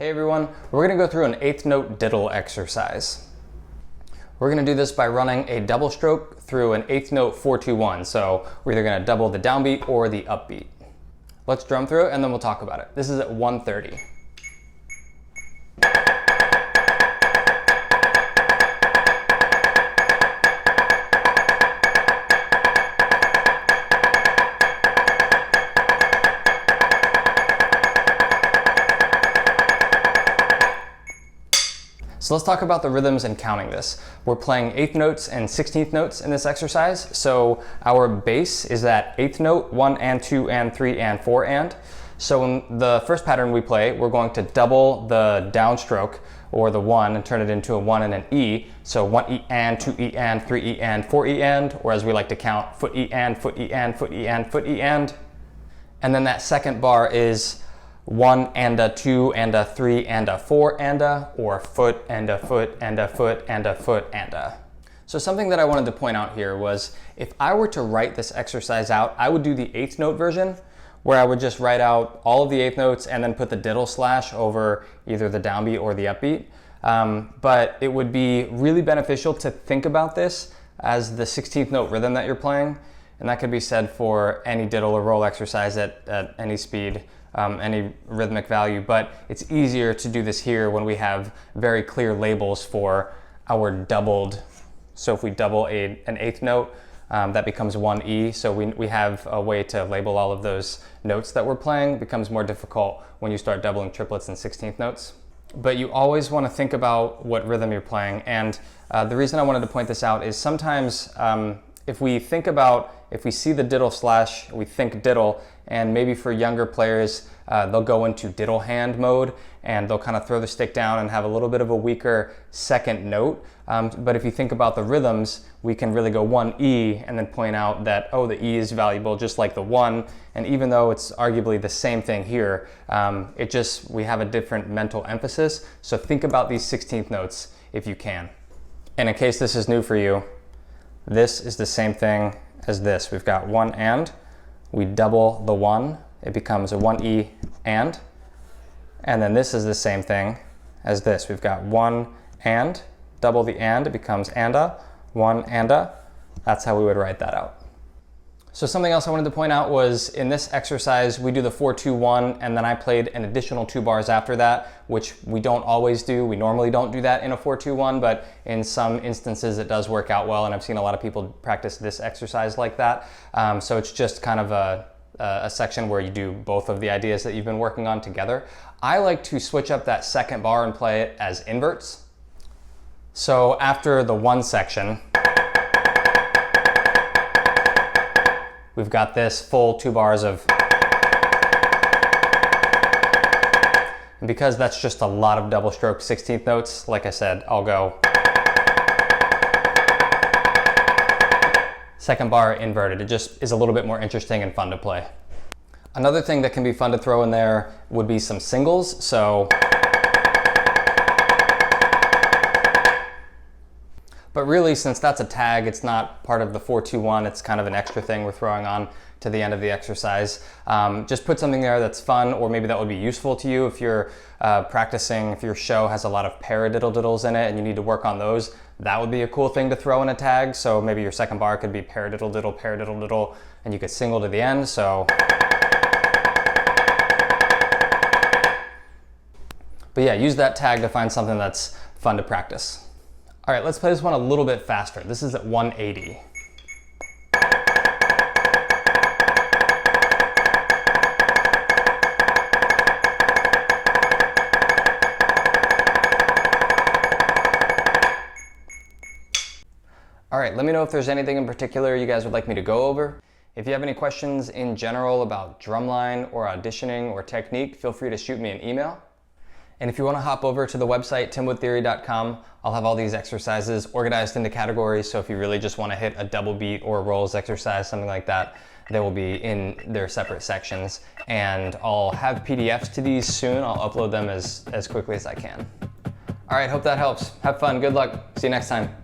Hey everyone, we're going to go through an eighth note diddle exercise. We're going to do this by running a double stroke through an eighth note 4-2-1. So we're either going to double the downbeat or the upbeat. Let's drum through it and then we'll talk about it. This is at 1:30. So let's talk about the rhythms and counting this. We're playing eighth notes and 16th notes in this exercise. So our bass is that eighth note, 1 and 2 and 3 and 4 and. So in the first pattern we play, we're going to double the downstroke or the 1 and turn it into a 1 and an E. So 1 E and, 2 E and, 3 E and, 4 E and, or as we like to count, foot E and, foot E and, foot E and, foot E and. And then that second bar is 1 and a 2 and a 3 and a 4 and a, or foot and a foot and a foot and a foot and a. So something that I wanted to point out here was if I were to write this exercise out, I would do the eighth note version where I would just write out all of the eighth notes and then put the diddle slash over either the downbeat or the upbeat. But it would be really beneficial to think about this as the 16th note rhythm that you're playing. And that could be said for any diddle or roll exercise at any speed. Any rhythmic value, but it's easier to do this here when we have very clear labels for our doubled. So if we double an eighth note, that becomes 1 E. So we have a way to label all of those notes that we're playing. It becomes more difficult when you start doubling triplets and 16th notes. But you always want to think about what rhythm you're playing. And the reason I wanted to point this out is sometimes if we see the diddle slash, we think diddle, and maybe for younger players, they'll go into diddle hand mode and they'll kind of throw the stick down and have a little bit of a weaker second note. But if you think about the rhythms, we can really go 1 E and then point out that, oh, the E is valuable just like the 1. And even though it's arguably the same thing here, we have a different mental emphasis. So think about these 16th notes if you can. And in case this is new for you, this is the same thing as this. We've got 1 and, we double the 1, it becomes a 1 E and then this is the same thing as this. We've got 1 and, double the and, it becomes anda, 1 anda. That's how we would write that out. So something else I wanted to point out was in this exercise, we do the 4-2-1 and then I played an additional 2 bars after that, which we don't always do. We normally don't do that in a 4-2-1, but in some instances it does work out well and I've seen a lot of people practice this exercise like that. So it's just kind of a section where you do both of the ideas that you've been working on together. I like to switch up that second bar and play it as inverts. So after the 1 section, we've got this full 2 bars of, and because that's just a lot of double stroke 16th notes, like I said, I'll go second bar inverted. It just is a little bit more interesting and fun to play. Another thing that can be fun to throw in there would be some singles. So, but really, since that's a tag, it's not part of the 4-2-1, it's kind of an extra thing we're throwing on to the end of the exercise. Just put something there that's fun, or maybe that would be useful to you if you're practicing, if your show has a lot of paradiddle-diddles in it and you need to work on those. That would be a cool thing to throw in a tag. So maybe your second bar could be paradiddle-diddle, paradiddle-diddle, and you could single to the end. So, but yeah, use that tag to find something that's fun to practice. All right, let's play this one a little bit faster. This is at 180. All right, let me know if there's anything in particular you guys would like me to go over. If you have any questions in general about drumline or auditioning or technique, feel free to shoot me an email. And if you want to hop over to the website, timwoodtheory.com, I'll have all these exercises organized into categories. So if you really just want to hit a double beat or a rolls exercise, something like that, they will be in their separate sections. And I'll have PDFs to these soon. I'll upload them as quickly as I can. All right, hope that helps. Have fun, good luck. See you next time.